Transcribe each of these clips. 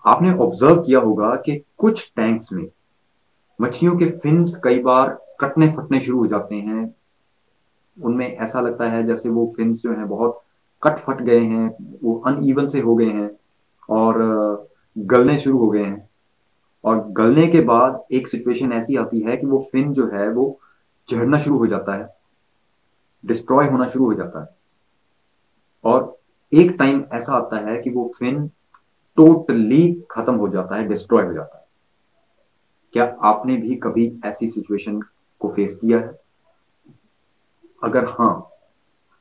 आपने ऑब्जर्व किया होगा कि कुछ टैंक्स में मछलियों के फिन्स कई बार कटने फटने शुरू हो जाते हैं। उनमें ऐसा लगता है जैसे वो फिन्स जो हैं बहुत कट फट गए हैं, वो अनइवन से हो गए हैं और गलने शुरू हो गए हैं। और गलने के बाद एक सिचुएशन ऐसी आती है कि वो फिन जो है वो झड़ना शुरू हो जाता है, डिस्ट्रॉय होना शुरू हो जाता है। और एक टाइम ऐसा आता है कि वो फिन टोटली खत्म हो जाता है, डिस्ट्रॉय हो जाता है। क्या आपने भी कभी ऐसी सिचुएशन को फेस किया है? अगर हाँ,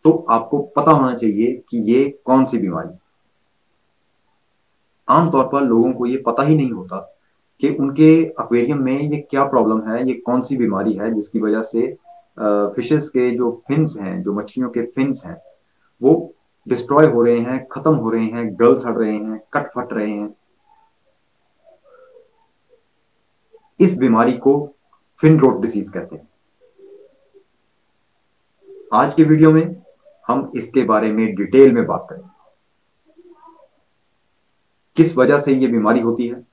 तो आपको पता होना चाहिए कि ये कौन सी बीमारी है। आमतौर पर लोगों को ये पता ही नहीं होता कि उनके एक्वेरियम में ये क्या प्रॉब्लम है, ये कौन सी बीमारी है जिसकी वजह से फिशेस के जो फिन्स हैं, जो मछलियों के फिन्स हैं, वो डिस्ट्रॉय हो रहे हैं, खत्म हो रहे हैं, गल सड़ रहे हैं, कट फट रहे हैं। इस बीमारी को फिन रोट डिसीज कहते हैं। आज के वीडियो में हम इसके बारे में डिटेल में बात करेंगे। किस वजह से ये बीमारी होती है,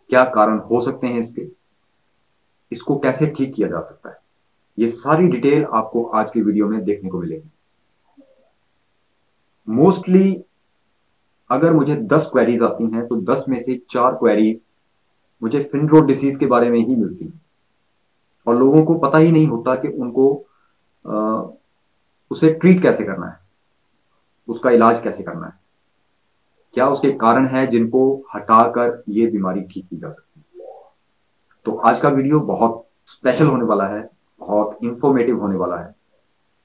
क्या कारण हो सकते हैं इसके, इसको कैसे ठीक किया जा सकता है, ये सारी डिटेल आपको आज की वीडियो में देखने को मिलेगी। मोस्टली अगर मुझे 10 क्वेरीज आती हैं तो 10 में से 4 क्वेरीज मुझे फिन रोट डिसीज के बारे में ही मिलती हैं। और लोगों को पता ही नहीं होता कि उनको अ, उसे ट्रीट कैसे करना है, उसका इलाज कैसे करना है, क्या उसके कारण है जिनको हटाकर ये बीमारी ठीक की जा सकती है। तो आज का वीडियो बहुत स्पेशल होने वाला है, बहुत इंफॉर्मेटिव होने वाला है।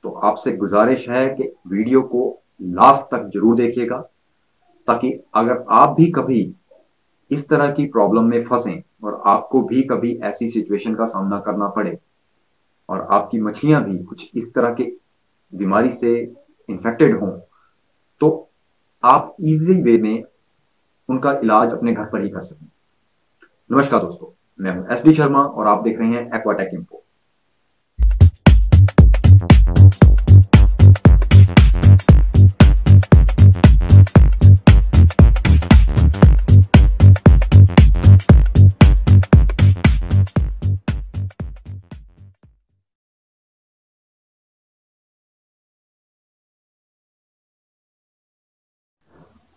तो आपसे गुजारिश है कि वीडियो को लास्ट तक जरूर देखिएगा, ताकि अगर आप भी कभी इस तरह की प्रॉब्लम में फंसें और आपको भी कभी ऐसी सिचुएशन का सामना करना पड़े और आपकी मछलियां भी कुछ इस तरह के बीमारी से इन्फेक्टेड हों, तो आप इजी वे में उनका इलाज अपने घर पर ही कर सकें। नमस्कार दोस्तों, मैं हूं एस डी शर्मा और आप देख रहे हैं एक्वाटेक इन्फो।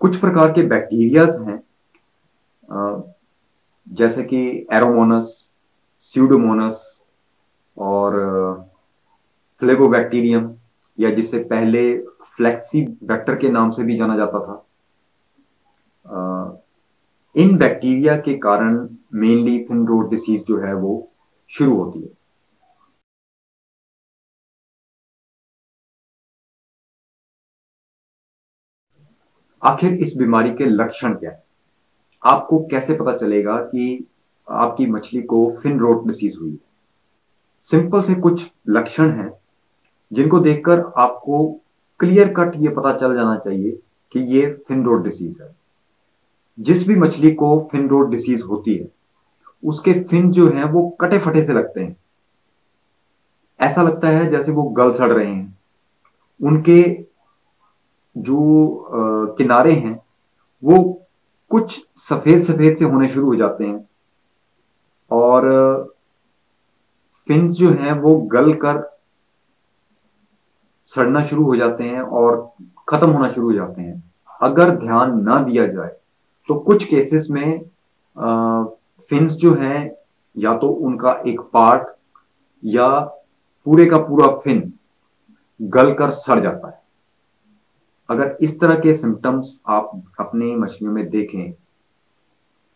कुछ प्रकार के बैक्टीरियाज हैं, जैसे कि एरोमोनस, स्यूडोमोनस और फ्लेवोबैक्टीरियम, या जिससे पहले फ्लेक्सी बैक्टर के नाम से भी जाना जाता था। इन बैक्टीरिया के कारण मेनली फिन रोट डिसीज जो है वो शुरू होती है। आखिर इस बीमारी के लक्षण क्या है? आपको कैसे पता चलेगा कि आपकी मछली को फिन रोट डिसीज हुई है? सिंपल से कुछ लक्षण हैं जिनको देखकर आपको क्लियर कट ये पता चल जाना चाहिए कि ये फिन रोट डिसीज है। जिस भी मछली को फिन रोट डिसीज होती है, उसके फिन जो हैं वो कटे फटे से लगते हैं। ऐसा लगता है जैसे वो गल सड़ रहे हैं। उनके जो किनारे हैं वो कुछ सफेद सफेद से होने शुरू हो जाते हैं और फिन जो हैं वो गल कर सड़ना शुरू हो जाते हैं और खत्म होना शुरू हो जाते हैं। अगर ध्यान ना दिया जाए तो कुछ केसेस में फिन्स जो हैं, या तो उनका एक पार्ट या पूरे का पूरा फिन गल कर सड़ जाता है। अगर इस तरह के सिम्टम्स आप अपनी मछलियों में देखें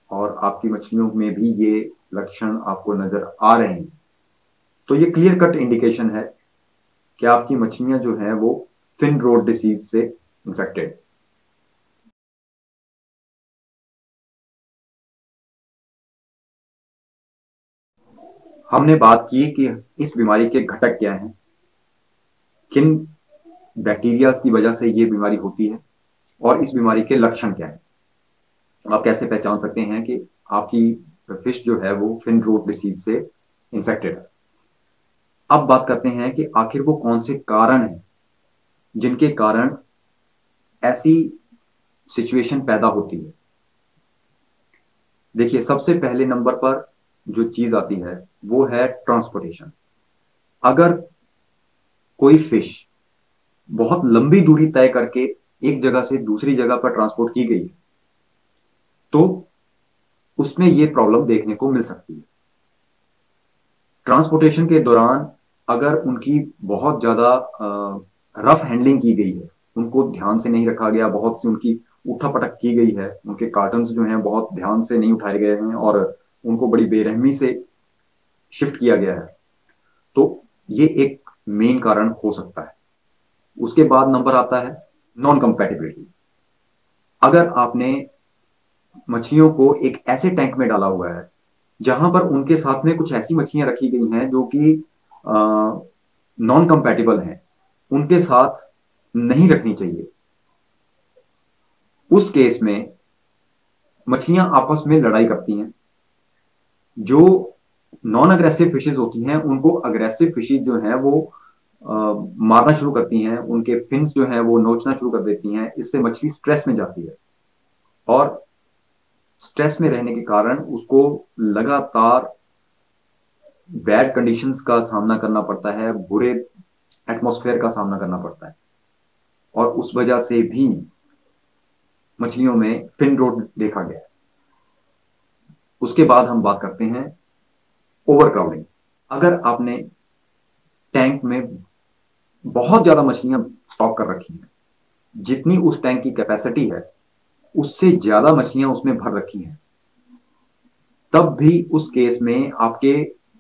और आपकी मछलियों में भी ये लक्षण आपको नजर आ रहे हैं, तो ये क्लियर कट इंडिकेशन है कि आपकी मछलियां जो हैं वो फिन रोट डिसीज से इन्फेक्टेड। हमने बात की कि इस बीमारी के घटक क्या हैं, किन बैक्टीरियाज की वजह से ये बीमारी होती है और इस बीमारी के लक्षण क्या है। आप कैसे पहचान सकते हैं कि आपकी फिश जो है वो फिन रोट डिसीज से इन्फेक्टेड है। अब बात करते हैं कि आखिर वो कौन से कारण हैं जिनके कारण ऐसी सिचुएशन पैदा होती है। देखिए, सबसे पहले नंबर पर जो चीज आती है वो है ट्रांसपोर्टेशन। अगर कोई फिश बहुत लंबी दूरी तय करके एक जगह से दूसरी जगह पर ट्रांसपोर्ट की गई तो उसमें ये प्रॉब्लम देखने को मिल सकती है। ट्रांसपोर्टेशन के दौरान अगर उनकी बहुत ज्यादा रफ हैंडलिंग की गई है, उनको ध्यान से नहीं रखा गया, बहुत सी उनकी उठा-पटक की गई है, उनके कार्टन्स जो हैं बहुत ध्यान से नहीं उठाए गए हैं और उनको बड़ी बेरहमी से शिफ्ट किया गया है, तो ये एक मेन कारण हो सकता है। उसके बाद नंबर आता है नॉन कंपैटिबिलिटी। अगर आपने मछलियों को एक ऐसे टैंक में डाला हुआ है जहां पर उनके साथ में कुछ ऐसी मछलियां रखी गई हैं जो कि नॉन कंपैटिबल हैं, उनके साथ नहीं रखनी चाहिए, उस केस में मछलियां आपस में लड़ाई करती हैं। जो नॉन अग्रेसिव फिशेज होती हैं उनको अग्रेसिव फिशेज जो हैं वो मारना शुरू करती हैं, उनके फिन्स जो हैं वो नोचना शुरू कर देती हैं। इससे मछली स्ट्रेस में जाती है और स्ट्रेस में रहने के कारण उसको लगातार बैड कंडीशंस का सामना करना पड़ता है, बुरे एटमॉस्फेयर का सामना करना पड़ता है और उस वजह से भी मछलियों में फिन रोट देखा गया है। उसके बाद हम बात करते हैं ओवर क्राउडिंग। अगर आपने टैंक में बहुत ज्यादा मछलियां स्टॉक कर रखी हैं, जितनी उस टैंक की कैपेसिटी है उससे ज्यादा मछलियां उसमें भर रखी हैं, तब भी उस केस में आपके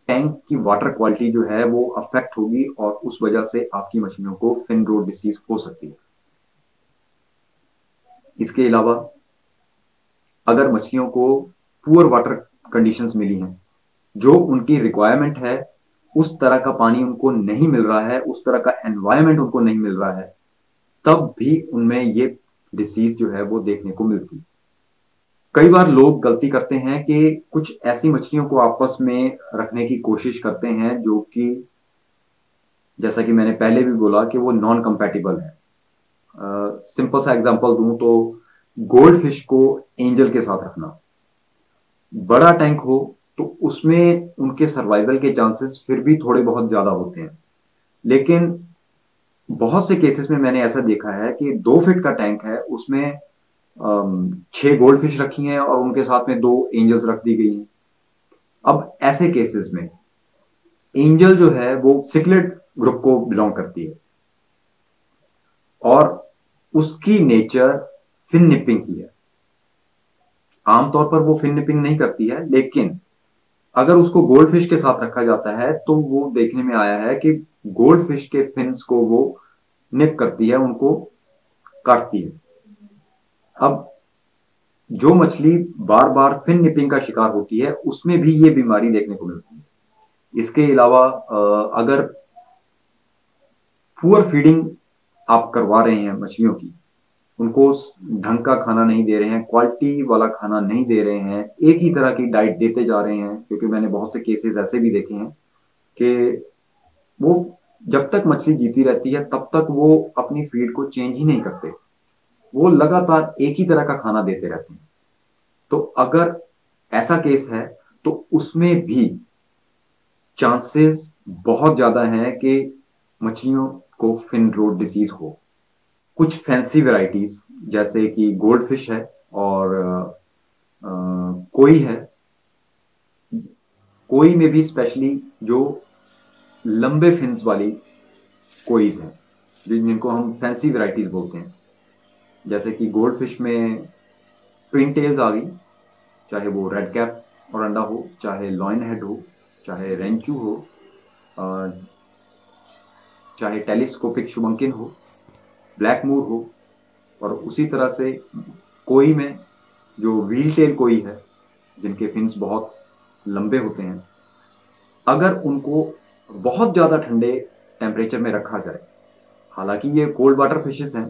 टैंक की वाटर क्वालिटी जो है वो अफेक्ट होगी और उस वजह से आपकी मछलियों को फिन रोट डिसीज हो सकती है। इसके अलावा अगर मछलियों को पुअर वाटर कंडीशंस मिली हैं, जो उनकी रिक्वायरमेंट है, उस तरह का पानी उनको नहीं मिल रहा है, उस तरह का एनवायरमेंट उनको नहीं मिल रहा है, तब भी उनमें ये डिसीज जो है वो देखने को मिलती है। कई बार लोग गलती करते हैं कि कुछ ऐसी मछलियों को आपस में रखने की कोशिश करते हैं जो कि, जैसा कि मैंने पहले भी बोला, कि वो नॉन कंपैटिबल है। सिंपल सा एग्जांपल दूं तो गोल्ड फिश को एंजल के साथ रखना, बड़ा टैंक हो तो उसमें उनके सर्वाइवल के चांसेस फिर भी थोड़े बहुत ज्यादा होते हैं, लेकिन बहुत से केसेस में मैंने ऐसा देखा है कि 2 फीट का टैंक है, उसमें 6 गोल्ड फिश रखी हैं और उनके साथ में 2 एंजल्स रख दी गई हैं। अब ऐसे केसेस में एंजल जो है वो सिकलेट ग्रुप को बिलोंग करती है और उसकी नेचर फिन निपिंग की है। आमतौर पर वो फिन निपिंग नहीं करती है, लेकिन अगर उसको गोल्ड फिश के साथ रखा जाता है तो वो देखने में आया है कि गोल्ड फिश के फिन्स को वो निप करती है, उनको काटती है। अब जो मछली बार बार फिन निपिंग का शिकार होती है उसमें भी ये बीमारी देखने को मिलती है। इसके अलावा अगर पुअर फीडिंग आप करवा रहे हैं मछलियों की, उनको ढंग का खाना नहीं दे रहे हैं, क्वालिटी वाला खाना नहीं दे रहे हैं, एक ही तरह की डाइट देते जा रहे हैं, क्योंकि मैंने बहुत से केसेस ऐसे भी देखे हैं कि वो जब तक मछली जीती रहती है तब तक वो अपनी फीड को चेंज ही नहीं करते, वो लगातार एक ही तरह का खाना देते रहते हैं। तो अगर ऐसा केस है तो उसमें भी चांसेस बहुत ज्यादा हैं कि मछलियों को फिन रोट डिसीज हो। कुछ फैंसी वेराइटीज जैसे कि गोल्ड फिश है और कोई है, कोई में भी स्पेशली जो लंबे फिन्स वाली कोईज हैं, जिनको हम फैंसी वेराइटीज बोलते हैं, जैसे कि गोल्ड फिश में ट्विन टेल्स आ गई, चाहे वो रेड कैप मोरंडा हो, चाहे लॉइन हेड हो, चाहे रेंचू हो, चाहे टेलीस्कोपिक शुभंकिन हो, ब्लैक मूर हो, और उसी तरह से कोई में जो व्हील टेल कोई है जिनके फिन्स बहुत लंबे होते हैं, अगर उनको बहुत ज़्यादा ठंडे टेम्परेचर में रखा जाए, हालांकि ये कोल्ड वाटर फिशेस हैं,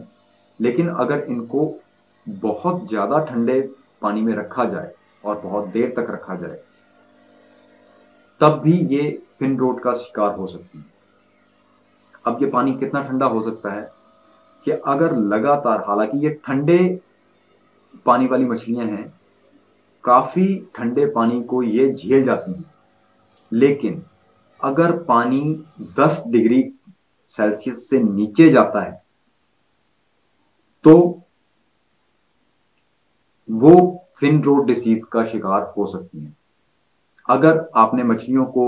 लेकिन अगर इनको बहुत ज़्यादा ठंडे पानी में रखा जाए और बहुत देर तक रखा जाए, तब भी ये फिन रोट का शिकार हो सकती है। अब ये पानी कितना ठंडा हो सकता है कि अगर लगातार, हालांकि ये ठंडे पानी वाली मछलियां हैं, काफी ठंडे पानी को ये झेल जाती हैं, लेकिन अगर पानी 10 डिग्री सेल्सियस से नीचे जाता है तो वो फिन रोड डिसीज का शिकार हो सकती हैं। अगर आपने मछलियों को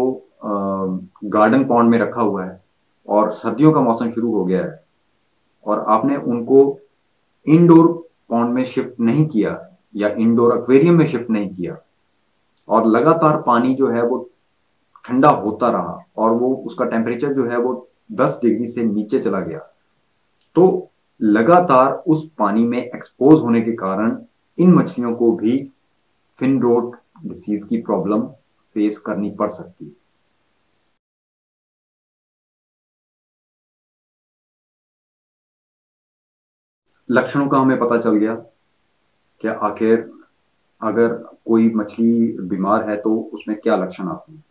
गार्डन पॉन्ड में रखा हुआ है और सर्दियों का मौसम शुरू हो गया है और आपने उनको इंडोर पॉन्ड में शिफ्ट नहीं किया या इंडोर एक्वेरियम में शिफ्ट नहीं किया और लगातार पानी जो है वो ठंडा होता रहा और वो उसका टेम्परेचर जो है वो 10 डिग्री से नीचे चला गया, तो लगातार उस पानी में एक्सपोज होने के कारण इन मछलियों को भी फिन रोट डिसीज की प्रॉब्लम फेस करनी पड़ सकती है। लक्षणों का हमें पता चल गया कि आखिर अगर कोई मछली बीमार है तो उसमें क्या लक्षण आते हैं।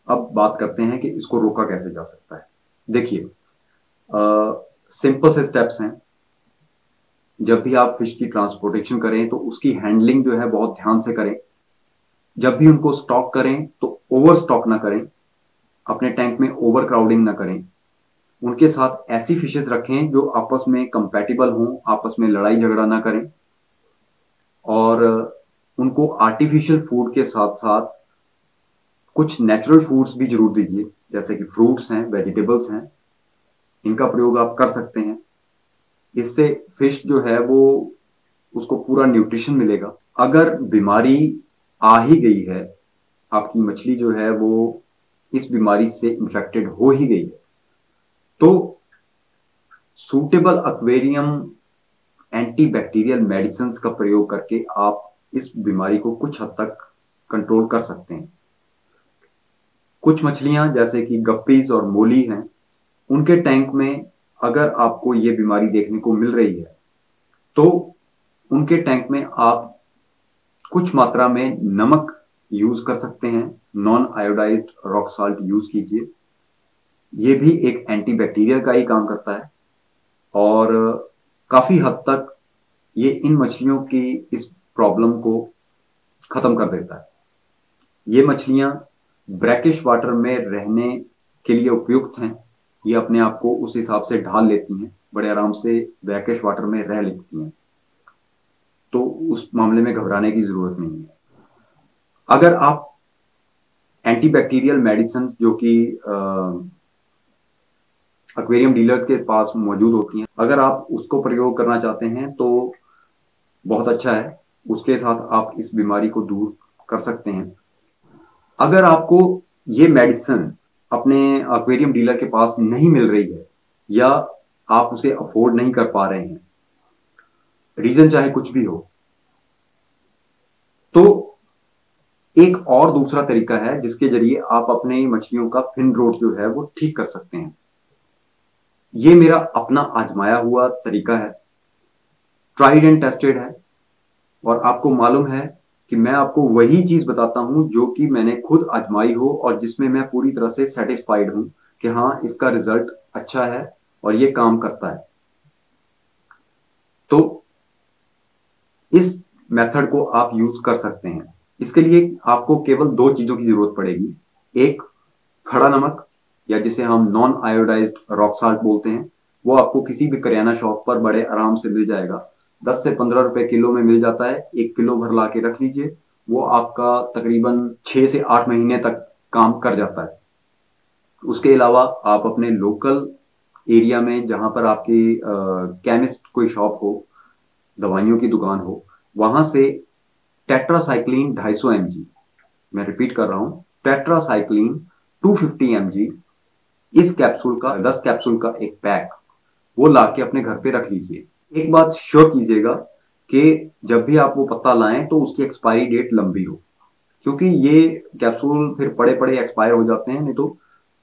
अब बात करते हैं कि इसको रोका कैसे जा सकता है। देखिए, सिंपल से स्टेप्स हैं। जब भी आप फिश की ट्रांसपोर्टेशन करें तो उसकी हैंडलिंग जो है बहुत ध्यान से करें। जब भी उनको स्टॉक करें तो ओवर स्टॉक ना करें, अपने टैंक में ओवर क्राउडिंग ना करें। उनके साथ ऐसी फिशेस रखें जो आपस में कंपैटिबल हों, आपस में लड़ाई झगड़ा ना करें। और उनको आर्टिफिशियल फूड के साथ साथ कुछ नेचुरल फूड्स भी जरूर दीजिए, जैसे कि फ्रूट्स हैं, वेजिटेबल्स हैं, इनका प्रयोग आप कर सकते हैं। इससे फिश जो है वो उसको पूरा न्यूट्रिशन मिलेगा। अगर बीमारी आ ही गई है, आपकी मछली जो है वो इस बीमारी से इन्फेक्टेड हो ही गई है, तो सूटेबल एक्वेरियम एंटीबैक्टीरियल मेडिसिन का प्रयोग करके आप इस बीमारी को कुछ हद तक कंट्रोल कर सकते हैं। कुछ मछलियां जैसे कि गप्पीज और मोली हैं, उनके टैंक में अगर आपको ये बीमारी देखने को मिल रही है तो उनके टैंक में आप कुछ मात्रा में नमक यूज कर सकते हैं। Non iodised rock salt use कीजिए, ये भी एक एंटीबैक्टीरियल का ही काम करता है और काफी हद तक ये इन मछलियों की इस प्रॉब्लम को खत्म कर देता है। ये मछलियां ब्रैकिश वाटर में रहने के लिए उपयुक्त हैं। ये अपने आप को उस हिसाब से ढाल लेती हैं, बड़े आराम से ब्रैकिश वाटर में रह लेती हैं, तो उस मामले में घबराने की जरूरत नहीं है। अगर आप एंटीबैक्टीरियल मेडिसिन जो कि एक्वेरियम डीलर्स के पास मौजूद होती हैं, अगर आप उसको प्रयोग करना चाहते हैं तो बहुत अच्छा है, उसके साथ आप इस बीमारी को दूर कर सकते हैं। अगर आपको ये मेडिसिन अपने एक्वेरियम डीलर के पास नहीं मिल रही है या आप उसे अफोर्ड नहीं कर पा रहे हैं, रीजन चाहे कुछ भी हो, तो एक और दूसरा तरीका है जिसके जरिए आप अपने मछलियों का फिन रोट जो है वो ठीक कर सकते हैं। ये मेरा अपना आजमाया हुआ तरीका है, ट्राइड एंड टेस्टेड है, और आपको मालूम है कि मैं आपको वही चीज बताता हूं जो कि मैंने खुद आजमाई हो और जिसमें मैं पूरी तरह से सेटिस्फाइड हूं कि हाँ, इसका रिजल्ट अच्छा है और ये काम करता है। तो इस मेथड को आप यूज कर सकते हैं। इसके लिए आपको केवल दो चीजों की जरूरत पड़ेगी। एक, खड़ा नमक, या जिसे हम नॉन आयोडाइज्ड रॉक साल्ट बोलते हैं, वो आपको किसी भी करियाना शॉप पर बड़े आराम से मिल जाएगा। 10 से 15 रुपए किलो में मिल जाता है। 1 किलो भर ला के रख लीजिए, वो आपका तकरीबन 6 से 8 महीने तक काम कर जाता है। उसके अलावा आप अपने लोकल एरिया में जहां पर आपकी केमिस्ट कोई शॉप हो, दवाइयों की दुकान हो, वहां से टेट्रासाइक्लिन 250 mg, मैं रिपीट कर रहा हूं, टेट्रासाइक्लिन 250 mg, इस कैप्सूल का 10 कैप्सूल का एक पैक वो ला के अपने घर पे रख लीजिए। एक बात श्योर कीजिएगा कि जब भी आप वो पत्ता लाएं तो उसकी एक्सपायरी डेट लंबी हो, क्योंकि ये कैप्सूल फिर पड़े पड़े एक्सपायर हो जाते हैं। नहीं तो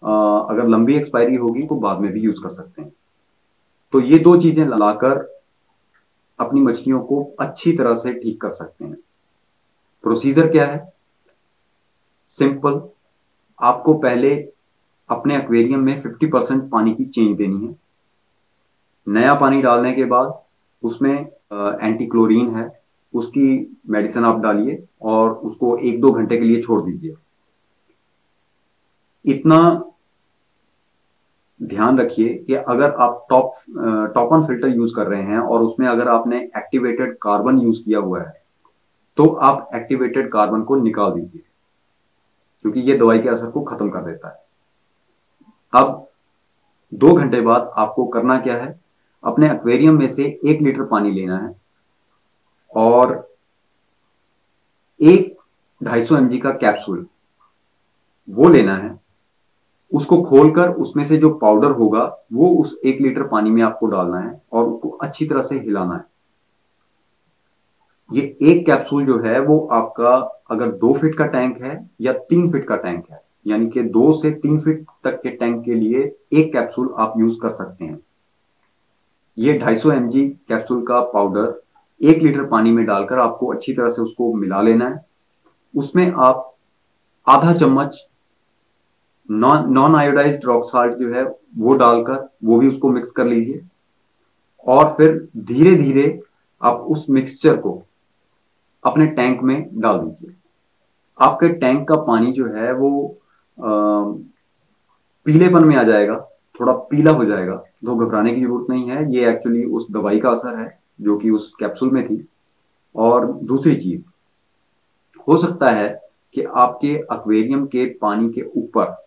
अगर लंबी एक्सपायरी होगी तो बाद में भी यूज कर सकते हैं। तो ये दो चीजें लाकर अपनी मछलियों को अच्छी तरह से ठीक कर सकते हैं। प्रोसीजर क्या है? सिंपल। आपको पहले अपने एक्वेरियम में 50% पानी की चेंज देनी है। नया पानी डालने के बाद उसमें एंटी क्लोरीन है, उसकी मेडिसिन आप डालिए और उसको 1-2 घंटे के लिए छोड़ दीजिए। इतना ध्यान रखिए कि अगर आप टॉप ऑन फिल्टर यूज कर रहे हैं और उसमें अगर आपने एक्टिवेटेड कार्बन यूज किया हुआ है तो आप एक्टिवेटेड कार्बन को निकाल दीजिए, क्योंकि ये दवाई के असर को खत्म कर देता है। अब 2 घंटे बाद आपको करना क्या है, अपने एक्वेरियम में से 1 लीटर पानी लेना है और एक 250 mg का कैप्सूल वो लेना है। उसको खोलकर उसमें से जो पाउडर होगा वो उस 1 लीटर पानी में आपको डालना है और उसको अच्छी तरह से हिलाना है। ये एक कैप्सूल जो है वो आपका अगर 2 फीट का टैंक है या 3 फीट का टैंक है, यानी कि 2 से 3 फीट तक के टैंक के लिए एक कैप्सूल आप यूज कर सकते हैं। ये 250 mg कैप्सूल का पाउडर 1 लीटर पानी में डालकर आपको अच्छी तरह से उसको मिला लेना है। उसमें आप आधा चम्मच नॉन आयोडाइज्ड रॉक साल्ट जो है वो डालकर वो भी उसको मिक्स कर लीजिए और फिर धीरे धीरे आप उस मिक्सचर को अपने टैंक में डाल दीजिए। आपके टैंक का पानी जो है वो पीलेपन में आ जाएगा, थोड़ा पीला हो जाएगा। तो घबराने की जरूरत नहीं है, ये एक्चुअली उस दवाई का असर है जो कि उस कैप्सूल में थी। और दूसरी चीज, हो सकता है कि आपके एक्वेरियम के पानी के ऊपर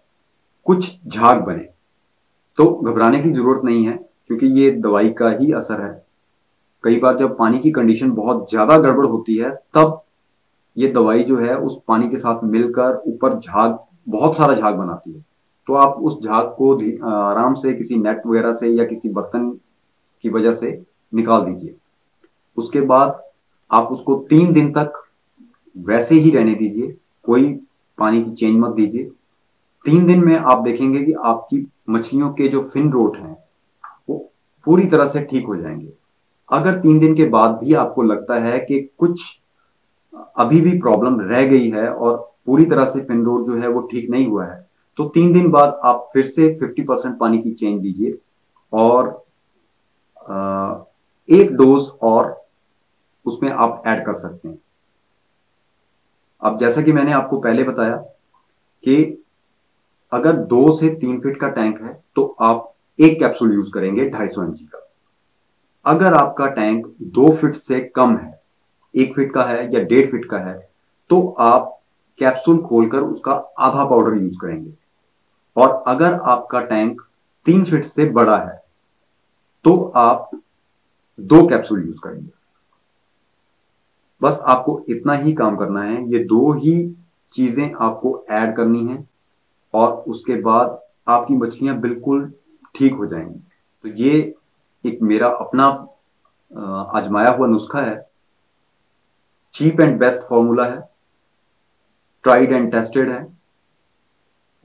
कुछ झाग बने, तो घबराने की जरूरत नहीं है, क्योंकि ये दवाई का ही असर है। कई बार जब पानी की कंडीशन बहुत ज्यादा गड़बड़ होती है तब ये दवाई जो है उस पानी के साथ मिलकर ऊपर झाग, बहुत सारा झाग बनाती है। तो आप उस झाग को आराम से किसी नेट वगैरह से या किसी बर्तन की वजह से निकाल दीजिए। उसके बाद आप उसको 3 दिन तक वैसे ही रहने दीजिए, कोई पानी की चेंज मत दीजिए। 3 दिन में आप देखेंगे कि आपकी मछलियों के जो फिन रोट हैं वो पूरी तरह से ठीक हो जाएंगे। अगर 3 दिन के बाद भी आपको लगता है कि कुछ अभी भी प्रॉब्लम रह गई है और पूरी तरह से फिन रोट जो है वो ठीक नहीं हुआ है, तो 3 दिन बाद आप फिर से 50% पानी की चेंज दीजिए और एक डोज और उसमें आप ऐड कर सकते हैं। अब जैसा कि मैंने आपको पहले बताया कि अगर 2 से 3 फीट का टैंक है तो आप एक कैप्सूल यूज करेंगे 250 mg का। अगर आपका टैंक 2 फीट से कम है, 1 फीट का है या 1.5 फीट का है, तो आप कैप्सूल खोलकर उसका आधा पाउडर यूज करेंगे। और अगर आपका टैंक 3 फीट से बड़ा है तो आप 2 कैप्सूल यूज करेंगे। बस आपको इतना ही काम करना है, ये 2 ही चीजें आपको ऐड करनी है और उसके बाद आपकी मछलियां बिल्कुल ठीक हो जाएंगी। तो ये एक मेरा अपना आजमाया हुआ नुस्खा है, चीप एंड बेस्ट फॉर्मूला है, ट्राइड एंड टेस्टेड है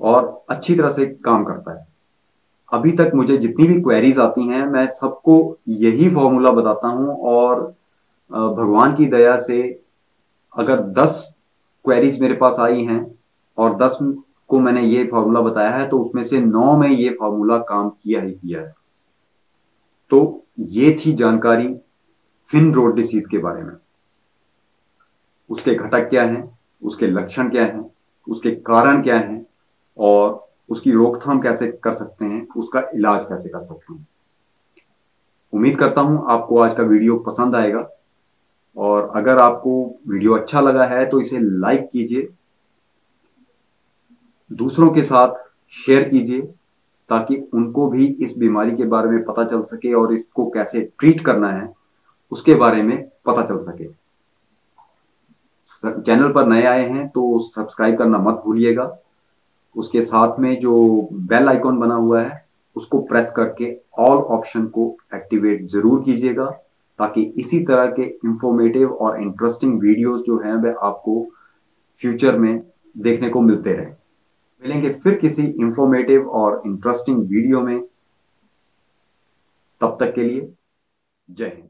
और अच्छी तरह से काम करता है। अभी तक मुझे जितनी भी क्वेरीज आती हैं मैं सबको यही फॉर्मूला बताता हूं और भगवान की दया से अगर 10 क्वेरीज मेरे पास आई हैं और 10 को मैंने ये फॉर्मूला बताया है तो उसमें से 9 में ये फॉर्मूला काम किया ही किया है। तो ये थी जानकारी फिन रोड डिसीज के बारे में। उसके घटक क्या हैं, उसके लक्षण क्या हैं, उसके कारण क्या हैं और उसकी रोकथाम कैसे कर सकते हैं, उसका इलाज कैसे कर सकते हैं। उम्मीद करता हूं आपको आज का वीडियो पसंद आएगा और अगर आपको वीडियो अच्छा लगा है तो इसे लाइक कीजिए, दूसरों के साथ शेयर कीजिए ताकि उनको भी इस बीमारी के बारे में पता चल सके और इसको कैसे ट्रीट करना है उसके बारे में पता चल सके। चैनल पर नए आए हैं तो सब्सक्राइब करना मत भूलिएगा। उसके साथ में जो बेल आइकॉन बना हुआ है उसको प्रेस करके ऑल ऑप्शन को एक्टिवेट जरूर कीजिएगा ताकि इसी तरह के इंफॉर्मेटिव और इंटरेस्टिंग वीडियोस जो हैं वह आपको फ्यूचर में देखने को मिलते रहें। मिलेंगे फिर किसी इंफॉर्मेटिव और इंटरेस्टिंग वीडियो में, तब तक के लिए जय हिंद।